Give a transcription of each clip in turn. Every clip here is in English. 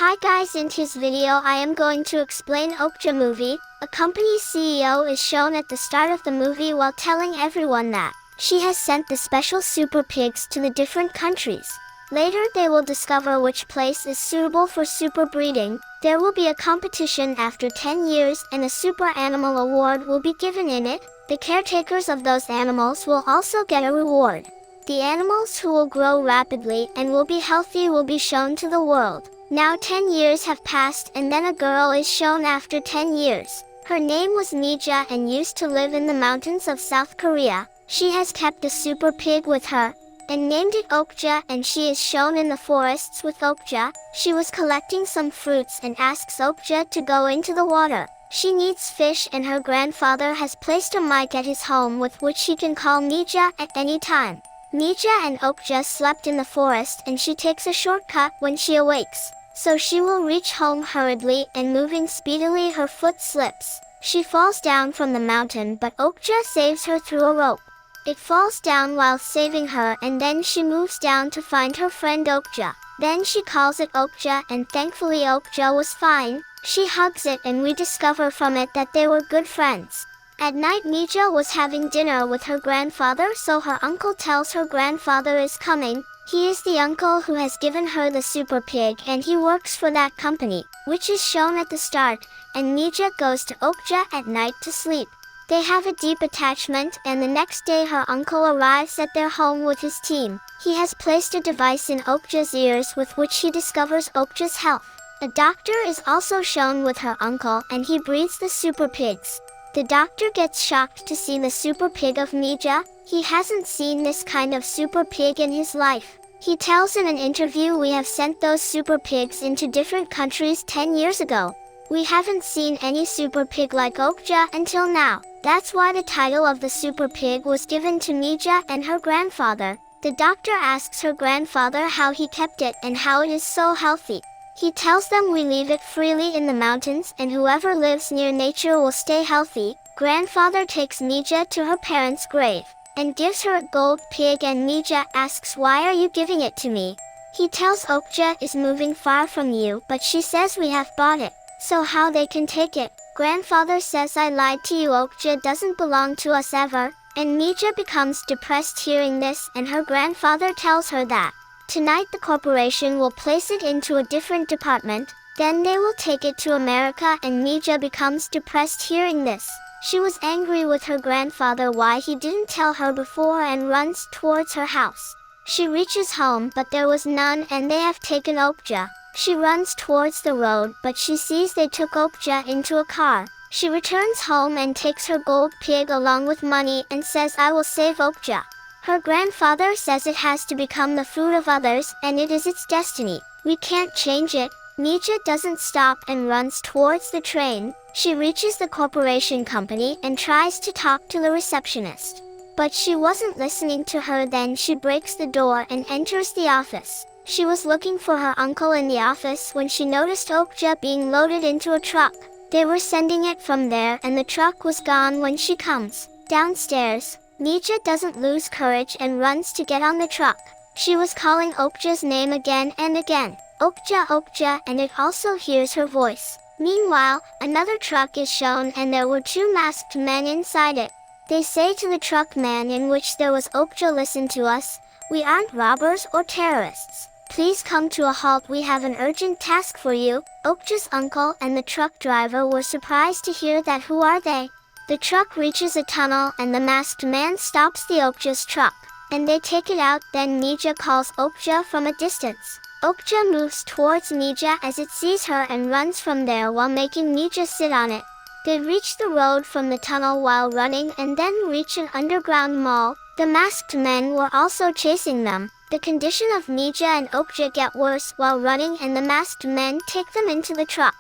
Hi guys, in this video I am going to explain Okja movie. A company's CEO is shown at the start of the movie while telling everyone that she has sent the special super pigs to the different countries. Later they will discover which place is suitable for super breeding. There will be a competition after 10 years and a super animal award will be given in it. The caretakers of those animals will also get a reward. The animals who will grow rapidly and will be healthy will be shown to the world. Now 10 years have passed and then a girl is shown after 10 years. Her name was Mija and used to live in the mountains of South Korea. She has kept a super pig with her and named it Okja, and she is shown in the forests with Okja. She was collecting some fruits and asks Okja to go into the water. She needs fish and her grandfather has placed a mic at his home with which she can call Mija at any time. Mija and Okja slept in the forest and she takes a shortcut when she awakes. So she will reach home hurriedly and moving speedily her foot slips. She falls down from the mountain but Okja saves her through a rope. It falls down while saving her and then she moves down to find her friend Okja. Then she calls it Okja and thankfully Okja was fine. She hugs it and we discover from it that they were good friends. At night Mija was having dinner with her grandfather, so her uncle tells her grandfather is coming. He is the uncle who has given her the super pig and he works for that company, which is shown at the start, and Mija goes to Okja at night to sleep. They have a deep attachment and the next day her uncle arrives at their home with his team. He has placed a device in Okja's ears with which he discovers Okja's health. A doctor is also shown with her uncle and he breeds the super pigs. The doctor gets shocked to see the super pig of Mija. He hasn't seen this kind of super pig in his life. He tells in an interview, we have sent those super pigs into different countries 10 years ago. We haven't seen any super pig like Okja until now. That's why the title of the super pig was given to Mija and her grandfather. The doctor asks her grandfather how he kept it and how it is so healthy. He tells them we leave it freely in the mountains and whoever lives near nature will stay healthy. Grandfather takes Mija to her parents' grave and gives her a gold pig and Mija asks, why are you giving it to me? He tells Okja is moving far from you but she says we have bought it, so how they can take it? Grandfather says I lied to you, Okja doesn't belong to us ever, and Mija becomes depressed hearing this and her grandfather tells her that tonight the corporation will place it into a different department, then they will take it to America and Mija becomes depressed hearing this. She was angry with her grandfather why he didn't tell her before and runs towards her house. She reaches home but there was none and they have taken Okja. She runs towards the road but she sees they took Okja into a car. She returns home and takes her gold pig along with money and says I will save Okja. Her grandfather says it has to become the food of others and it is its destiny. We can't change it. Mija doesn't stop and runs towards the train. She reaches the corporation company and tries to talk to the receptionist. But she wasn't listening to her. Then she breaks the door and enters the office. She was looking for her uncle in the office when she noticed Okja being loaded into a truck. They were sending it from there and the truck was gone when she comes downstairs. Mija doesn't lose courage and runs to get on the truck. She was calling Okja's name again and again. Okja, Okja, and it also hears her voice. Meanwhile, another truck is shown and there were two masked men inside it. They say to the truck man in which there was Okja, listen to us. We aren't robbers or terrorists. Please come to a halt, we have an urgent task for you. Okja's uncle and the truck driver were surprised to hear that. Who are they? The truck reaches a tunnel and the masked man stops the Okja's truck, and they take it out. Then Mija calls Okja from a distance. Okja moves towards Mija as it sees her and runs from there while making Mija sit on it. They reach the road from the tunnel while running and then reach an underground mall. The masked men were also chasing them. The condition of Mija and Okja get worse while running and the masked men take them into the truck.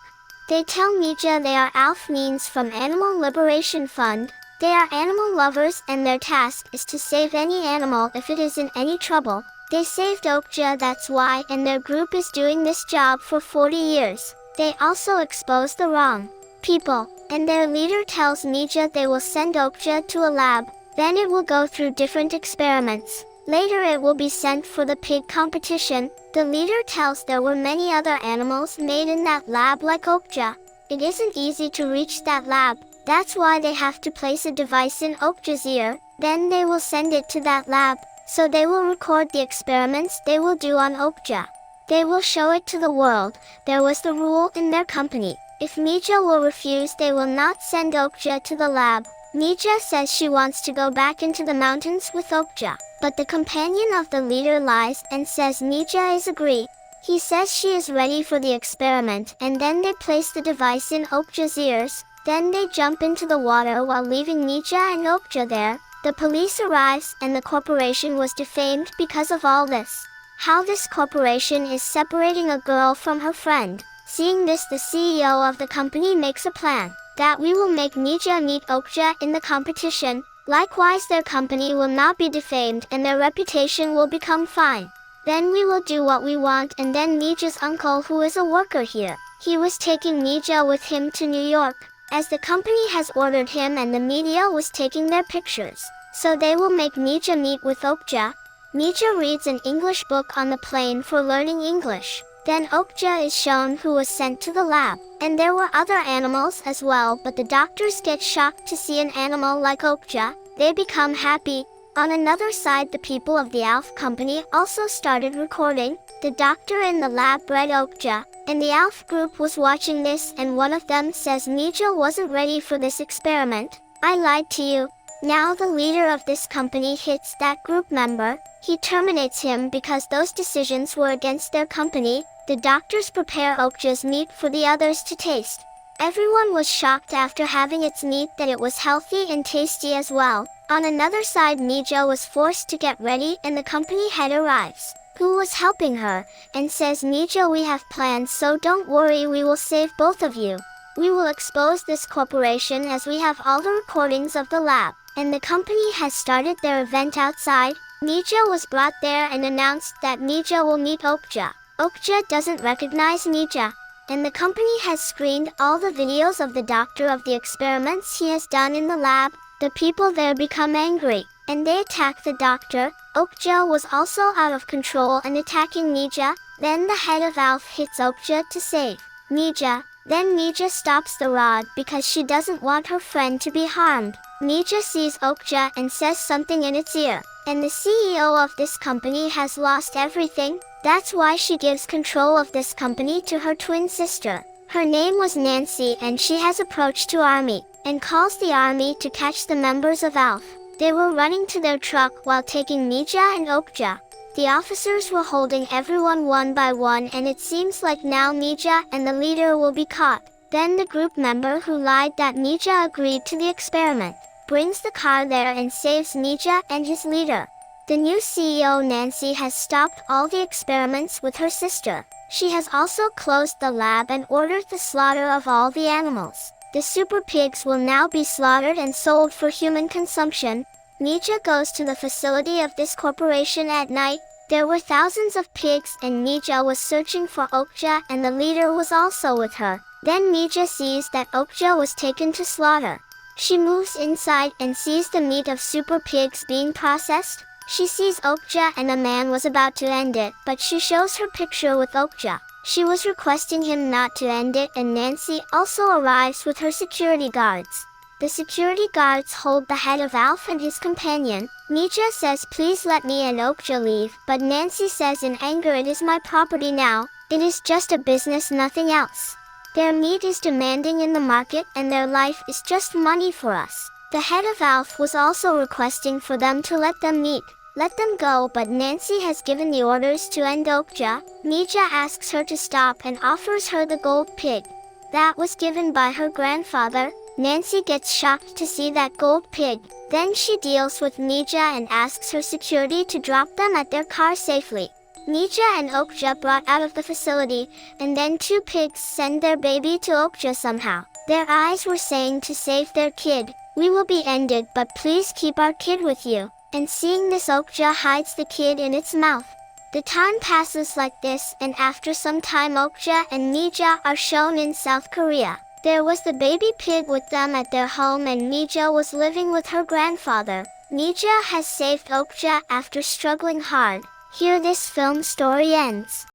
They tell Mija they are ALF, means from Animal Liberation Fund. They are animal lovers and their task is to save any animal if it is in any trouble. They saved Okja, that's why, and their group is doing this job for 40 years. They also expose the wrong people, and their leader tells Mija they will send Okja to a lab. Then it will go through different experiments. Later it will be sent for the pig competition. The leader tells there were many other animals made in that lab like Okja. It isn't easy to reach that lab. That's why they have to place a device in Okja's ear. Then they will send it to that lab. So they will record the experiments they will do on Okja. They will show it to the world. There was the rule in their company. If Mija will refuse, they will not send Okja to the lab. Mija says she wants to go back into the mountains with Okja. But the companion of the leader lies and says Mija is agree. He says she is ready for the experiment, and then they place the device in Okja's ears. Then they jump into the water while leaving Mija and Okja there. The police arrives and the corporation was defamed because of all this. How this corporation is separating a girl from her friend. Seeing this, the CEO of the company makes a plan that we will make Mija meet Okja in the competition. Likewise, their company will not be defamed and their reputation will become fine. Then we will do what we want. And then Mija's uncle, who is a worker here, he was taking Mija with him to New York, as the company has ordered him, and the media was taking their pictures. So they will make Mija meet with Okja. Mija reads an English book on the plane for learning English. Then Okja is shown, who was sent to the lab. And there were other animals as well, but the doctors get shocked to see an animal like Okja. They become happy. On another side, the people of the ALF company also started recording. The doctor in the lab read Okja, and the ALF group was watching this, and one of them says Mija wasn't ready for this experiment. I lied to you. Now the leader of this company hits that group member. He terminates him because those decisions were against their company. The doctors prepare Okja's meat for the others to taste. Everyone was shocked after having its meat that it was healthy and tasty as well. On another side, Mija was forced to get ready, and the company head arrives, who was helping her, and says, Mija, we have plans, so don't worry, we will save both of you. We will expose this corporation as we have all the recordings of the lab. And the company has started their event outside. Mija was brought there and announced that Mija will meet Okja. Okja doesn't recognize Mija. And the company has screened all the videos of the doctor of the experiments he has done in the lab. The people there become angry, and they attack the doctor. Okja was also out of control and attacking Mija. Then the head of ALF hits Okja to save Mija. Then Mija stops the rod because she doesn't want her friend to be harmed. Mija sees Okja and says something in its ear. And the CEO of this company has lost everything. That's why she gives control of this company to her twin sister. Her name was Nancy, and she has approached to army and calls the army to catch the members of ALF. They were running to their truck while taking Mija and Okja. The officers were holding everyone one by one, and it seems like now Mija and the leader will be caught. Then the group member who lied that Mija agreed to the experiment brings the car there and saves Mija and his leader. The new CEO Nancy has stopped all the experiments with her sister. She has also closed the lab and ordered the slaughter of all the animals. The super pigs will now be slaughtered and sold for human consumption. Mija goes to the facility of this corporation at night. There were thousands of pigs, and Mija was searching for Okja, and the leader was also with her. Then Mija sees that Okja was taken to slaughter. She moves inside and sees the meat of super pigs being processed. She sees Okja, and a man was about to end it, but she shows her picture with Okja. She was requesting him not to end it, and Nancy also arrives with her security guards. The security guards hold the head of ALF and his companion. Mija says, please let me and Okja leave, but Nancy says in anger, it is my property now. It is just a business, nothing else. Their meat is demanding in the market, and their life is just money for us. The head of ALF was also requesting for them to let them meet. Let them go, but Nancy has given the orders to end Okja. Mija asks her to stop and offers her the gold pig that was given by her grandfather. Nancy gets shocked to see that gold pig. Then she deals with Mija and asks her security to drop them at their car safely. Mija and Okja brought out of the facility, and then two pigs send their baby to Okja somehow. Their eyes were saying to save their kid. We will be ended, but please keep our kid with you. And seeing this, Okja hides the kid in its mouth. The time passes like this, and after some time Okja and Mija are shown in South Korea. There was the baby pig with them at their home, and Mija was living with her grandfather. Mija has saved Okja after struggling hard. Here this film story ends.